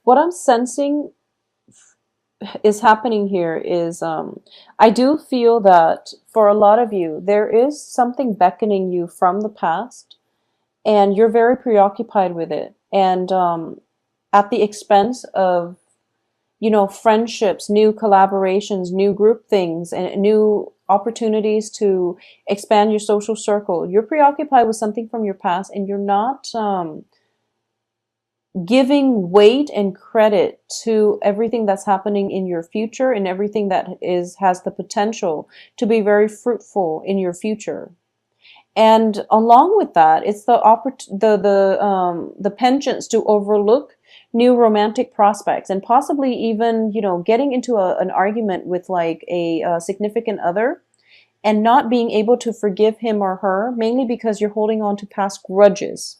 What I'm sensing is happening here is I do feel that for a lot of you, there is something beckoning you from the past, and you're very preoccupied with it. And at the expense of, friendships, new collaborations, new group things, and new opportunities to expand your social circle. You're preoccupied with something from your past, and you're not giving weight and credit to everything that's happening in your future and everything that is has the potential to be very fruitful in your future. And along with that, it's the penchants to overlook new romantic prospects, and possibly even, getting into an argument with like a significant other and not being able to forgive him or her, mainly because you're holding on to past grudges.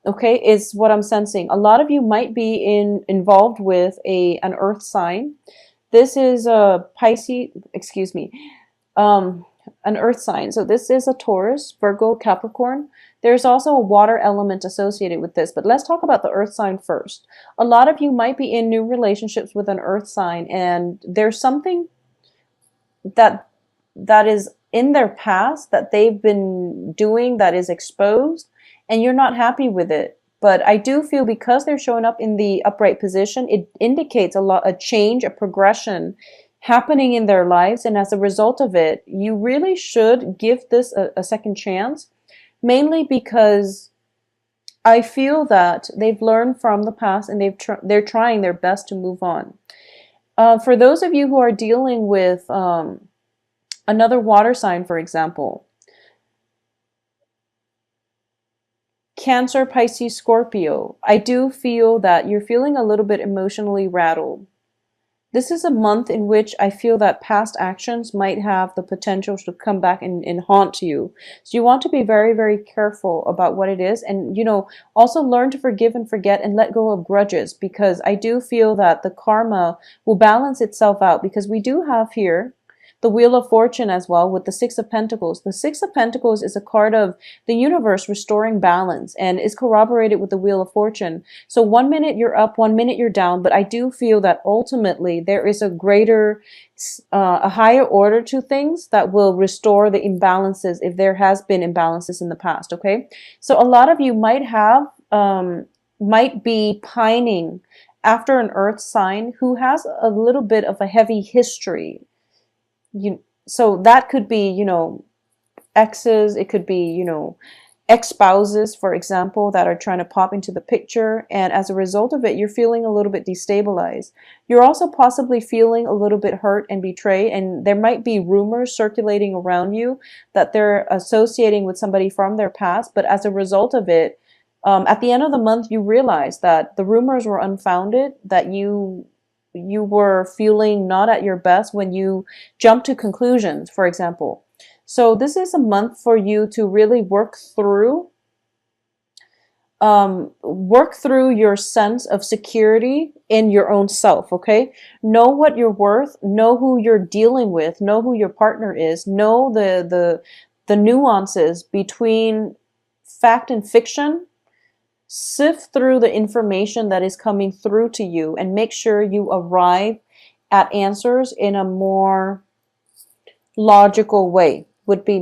Okay, is what I'm sensing. A lot of you might be involved with an earth sign. This is a Pisces, excuse me, um, an earth sign. So this is a Taurus, Virgo, Capricorn. There's also a water element associated with this, but let's talk about the earth sign first. A lot of you might be in new relationships with an earth sign, and there's something that that is in their past that they've been doing that is exposed, and you're not happy with it. But I do feel because they're showing up in the upright position, it indicates a change, a progression happening in their lives. And as a result of it, you really should give this a second chance, mainly because I feel that they've learned from the past, and they're trying their best to move on. For those of you who are dealing with another water sign, for example, Cancer, Pisces, Scorpio, I do feel that you're feeling a little bit emotionally rattled. This is a month in which I feel that past actions might have the potential to come back and haunt you. So you want to be very, very careful about what it is. And, also learn to forgive and forget and let go of grudges, because I do feel that the karma will balance itself out, because we do have here the Wheel of Fortune as well with the Six of Pentacles. The Six of Pentacles is a card of the universe restoring balance and is corroborated with the Wheel of Fortune. So 1 minute you're up, 1 minute you're down, but I do feel that ultimately there is a higher order to things that will restore the imbalances if there has been imbalances in the past, okay? So a lot of you might be pining after an earth sign who has a little bit of a heavy history. So that could be, exes, it could be, ex-spouses, for example, that are trying to pop into the picture, and as a result of it, you're feeling a little bit destabilized. You're also possibly feeling a little bit hurt and betrayed, and there might be rumors circulating around you that they're associating with somebody from their past, but as a result of it, at the end of the month, you realize that the rumors were unfounded, that you were feeling not at your best when you jump to conclusions, for example. So this is a month for you to really work through your sense of security in your own self, okay? Know what you're worth, know who you're dealing with, know who your partner is, know the nuances between fact and fiction. Sift through the information that is coming through to you and make sure you arrive at answers in a more logical way, would be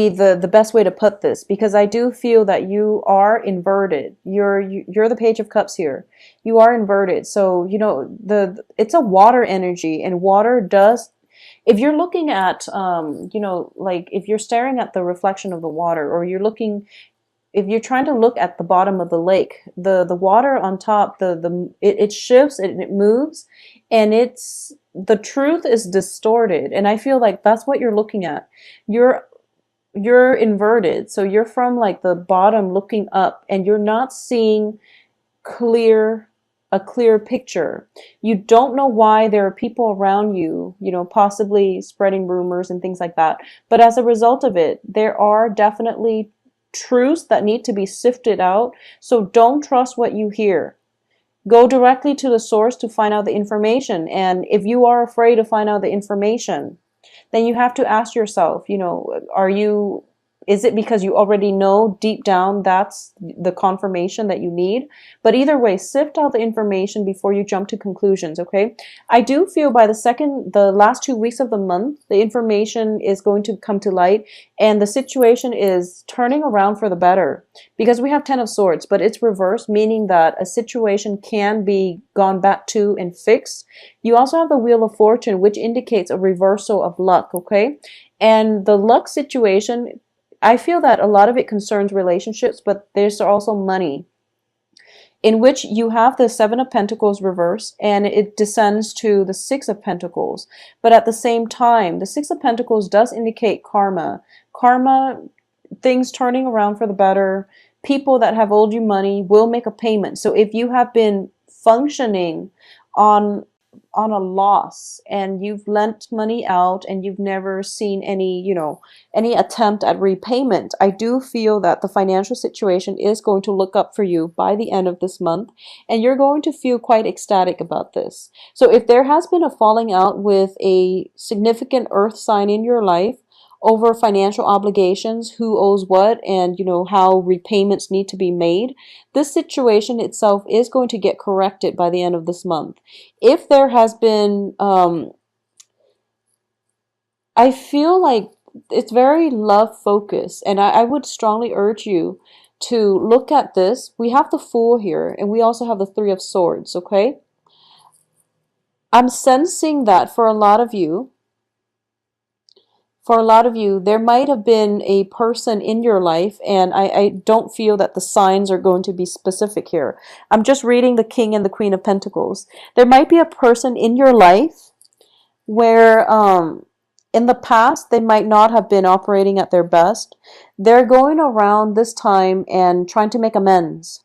the best way to put this, because I do feel that you are inverted. You're the Page of Cups here. You are inverted. So, it's a water energy, and water does, if you're looking at like if you're staring at the reflection of the water, or if you're trying to look at the bottom of the lake, the water on top, it shifts and it moves, and the truth is distorted, and I feel like that's what you're looking at. You're inverted, so you're from like the bottom looking up, and you're not seeing clear a clear picture. You don't know why there are people around you, possibly spreading rumors and things like that. But as a result of it, there are definitely truths that need to be sifted out. So don't trust what you hear. Go directly to the source to find out the information. And if you are afraid to find out the information, then you have to ask yourself, are you Is it because you already know deep down that's the confirmation that you need? But either way, sift out the information before you jump to conclusions, okay? I do feel by the last 2 weeks of the month, the information is going to come to light and the situation is turning around for the better, because we have 10 of swords, but it's reversed, meaning that a situation can be gone back to and fixed. You also have the wheel of fortune, which indicates a reversal of luck, okay? And the luck situation, I feel that a lot of it concerns relationships, but there's also money, in which you have the Seven of Pentacles reversed and it descends to the Six of Pentacles. But at the same time, the Six of Pentacles does indicate karma. Karma, things turning around for the better. People that have owed you money will make a payment. So if you have been functioning on a loss and you've lent money out and you've never seen any, any attempt at repayment, I do feel that the financial situation is going to look up for you by the end of this month, and you're going to feel quite ecstatic about this. So if there has been a falling out with a significant earth sign in your life over financial obligations, who owes what, and how repayments need to be made, this situation itself is going to get corrected by the end of this month. If there has been, I feel like it's very love focused, and I would strongly urge you to look at this. We have the Fool here, and we also have the Three of Swords, okay? I'm sensing that for a lot of you, there might have been a person in your life, and I don't feel that the signs are going to be specific here. I'm just reading the King and the Queen of Pentacles. There might be a person in your life where in the past they might not have been operating at their best. They're going around this time and trying to make amends.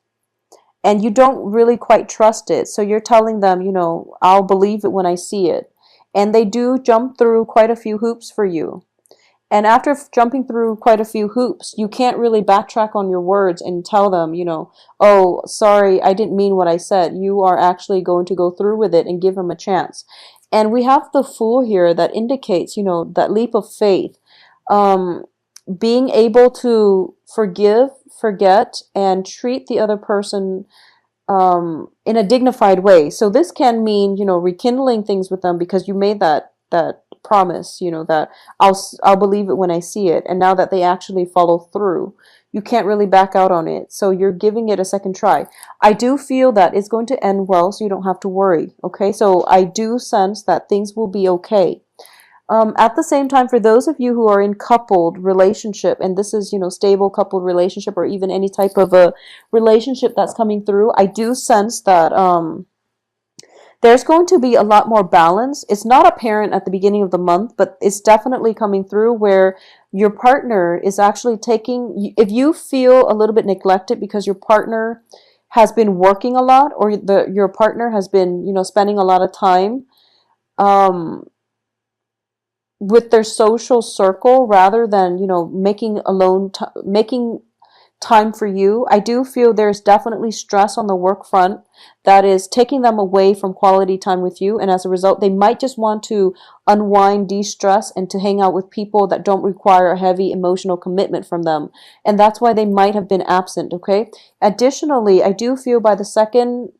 And you don't really quite trust it. So you're telling them, I'll believe it when I see it. And they do jump through quite a few hoops for you. And after jumping through quite a few hoops, you can't really backtrack on your words and tell them, oh, sorry, I didn't mean what I said. You are actually going to go through with it and give them a chance. And we have the Fool here that indicates, that leap of faith. Being able to forgive, forget, and treat the other person in a dignified way. So this can mean, rekindling things with them because you made that promise, that I'll believe it when I see it. And now that they actually follow through, you can't really back out on it. So you're giving it a second try. I do feel that it's going to end well, so you don't have to worry. Okay. So I do sense that things will be okay. At the same time, for those of you who are in coupled relationship, and this is, stable coupled relationship, or even any type of a relationship that's coming through, I do sense that, there's going to be a lot more balance. It's not apparent at the beginning of the month, but it's definitely coming through where your partner is actually taking, if you feel a little bit neglected because your partner has been working a lot, or your partner has been, spending a lot of time with their social circle rather than, making time for you, I do feel there's definitely stress on the work front that is taking them away from quality time with you. And as a result, they might just want to unwind, de-stress, and to hang out with people that don't require a heavy emotional commitment from them. And that's why they might have been absent, okay? Additionally, I do feel by the second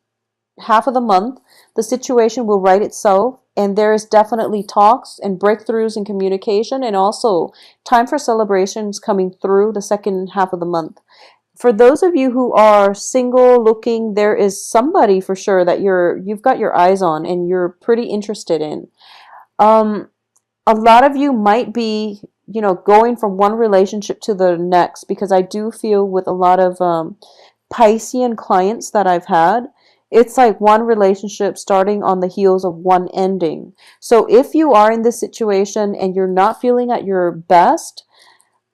half of the month, the situation will right itself. And there is definitely talks and breakthroughs in communication, and also time for celebrations coming through the second half of the month. For those of you who are single looking, there is somebody for sure that you've got your eyes on and you're pretty interested in. A lot of you might be, going from one relationship to the next, because I do feel with a lot of Piscean clients that I've had, it's like one relationship starting on the heels of one ending. So if you are in this situation and you're not feeling at your best,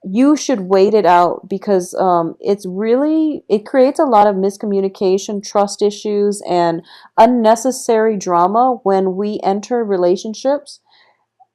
you should wait it out, because it creates a lot of miscommunication, trust issues, and unnecessary drama when we enter relationships,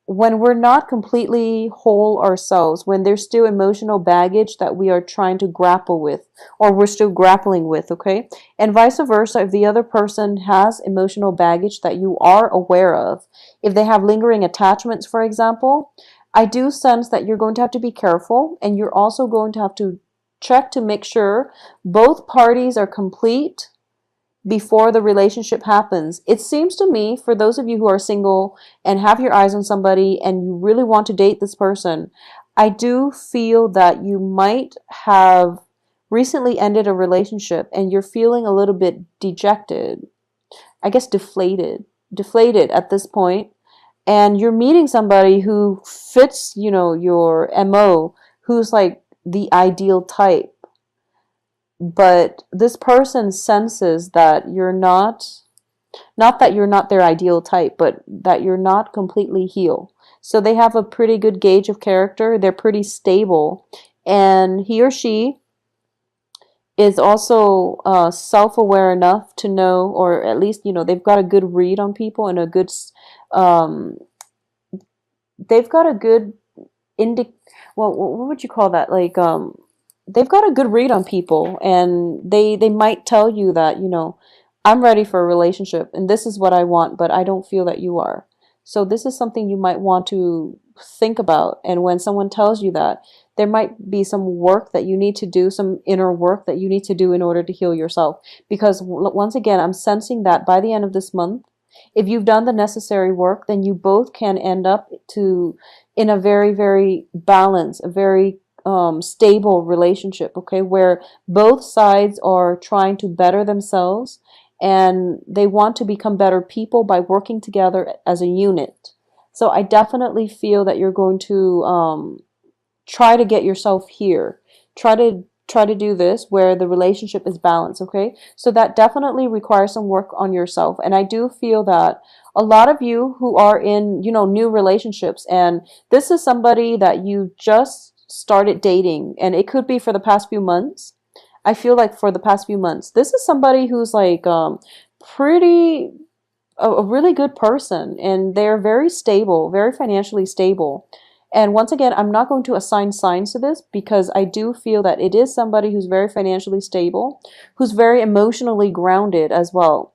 when we're not completely whole ourselves, when there's still emotional baggage that we are trying to grapple with, or we're still grappling with, okay? And vice versa, if the other person has emotional baggage that you are aware of, if they have lingering attachments, for example, I do sense that you're going to have to be careful, and you're also going to have to check to make sure both parties are complete before the relationship happens. It seems to me, for those of you who are single and have your eyes on somebody and you really want to date this person, I do feel that you might have recently ended a relationship and you're feeling a little bit dejected, I guess deflated at this point, and you're meeting somebody who fits, your MO, who's like the ideal type. But this person senses that you're not that you're not their ideal type, but that you're not completely healed. So they have a pretty good gauge of character. They're pretty stable. And he or she is also self-aware enough to know, or at least, they've got a good read on people and a good, um, they've got a good well, what would you call that? Like, they've got a good read on people, and they might tell you that, I'm ready for a relationship and this is what I want, but I don't feel that you are. So this is something you might want to think about. And when someone tells you that, there might be some work that you need to do, some inner work that you need to do in order to heal yourself. Because once again, I'm sensing that by the end of this month, if you've done the necessary work, then you both can end up in a very, very balanced, a very stable relationship, okay, where both sides are trying to better themselves and they want to become better people by working together as a unit. So I definitely feel that you're going to try to get yourself here. Try to do this where the relationship is balanced, okay? So that definitely requires some work on yourself. And I do feel that a lot of you who are in, new relationships, and this is somebody that you just started dating, and it could be for the past few months. I feel like for the past few months, this is somebody who's like pretty a really good person, and they're very stable, very financially stable. And once again, I'm not going to assign signs to this because I do feel that it is somebody who's very financially stable, who's very emotionally grounded as well.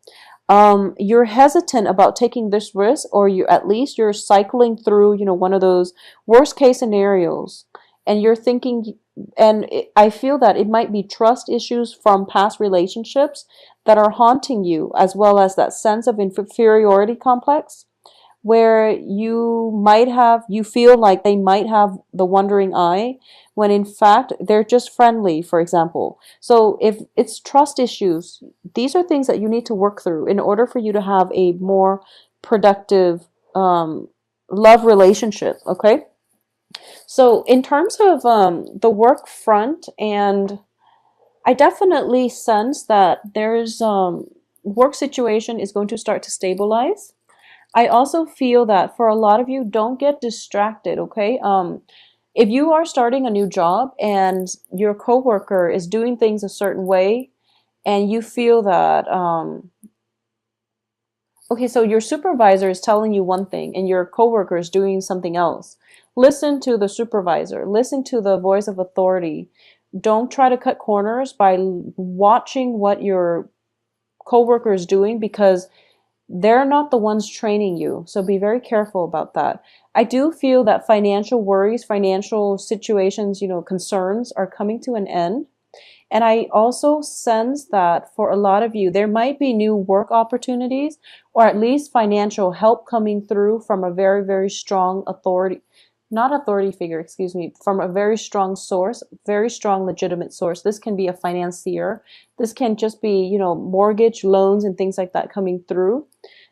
You're hesitant about taking this risk, or you're cycling through, one of those worst case scenarios, and you're thinking, and I feel that it might be trust issues from past relationships that are haunting you, as well as that sense of inferiority complex where you feel like they might have the wandering eye when in fact they're just friendly, for example. So if it's trust issues, these are things that you need to work through in order for you to have a more productive love relationship, okay? So in terms of the work front, and I definitely sense that there's work situation is going to start to stabilize. I also feel that for a lot of you, don't get distracted, okay? If you are starting a new job and your coworker is doing things a certain way, and you feel that, okay, so your supervisor is telling you one thing and your coworker is doing something else. Listen to the supervisor, listen to the voice of authority. Don't try to cut corners by watching what your coworker is doing, because they're not the ones training you. So be very careful about that. I do feel that financial worries, financial situations, concerns are coming to an end. And I also sense that for a lot of you, there might be new work opportunities, or at least financial help coming through from a very, very strong authority, not authority figure, excuse me, from a very strong source, very strong legitimate source. This can be a financier. This can just be, mortgage loans and things like that coming through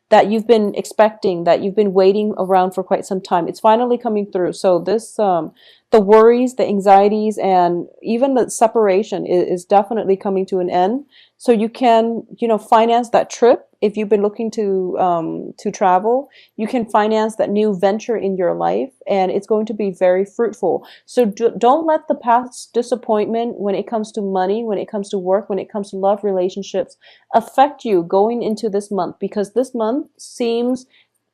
that you've been expecting, that you've been waiting around for quite some time. It's finally coming through. So this, the worries, the anxieties, and even the separation is definitely coming to an end. So you can, finance that trip if you've been looking to travel. You can finance that new venture in your life, and it's going to be very fruitful. So don't let the past disappointment when it comes to money, when it comes to work, when it comes to love relationships affect you going into this month, because this month seems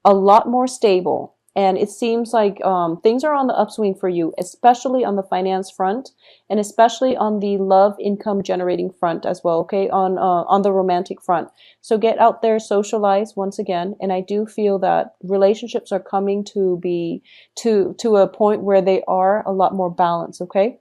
a lot more stable. And it seems like things are on the upswing for you, especially on the finance front, and especially on the love income generating front as well. Okay, on the romantic front. So get out there, socialize once again, and I do feel that relationships are coming to be to a point where they are a lot more balanced. Okay.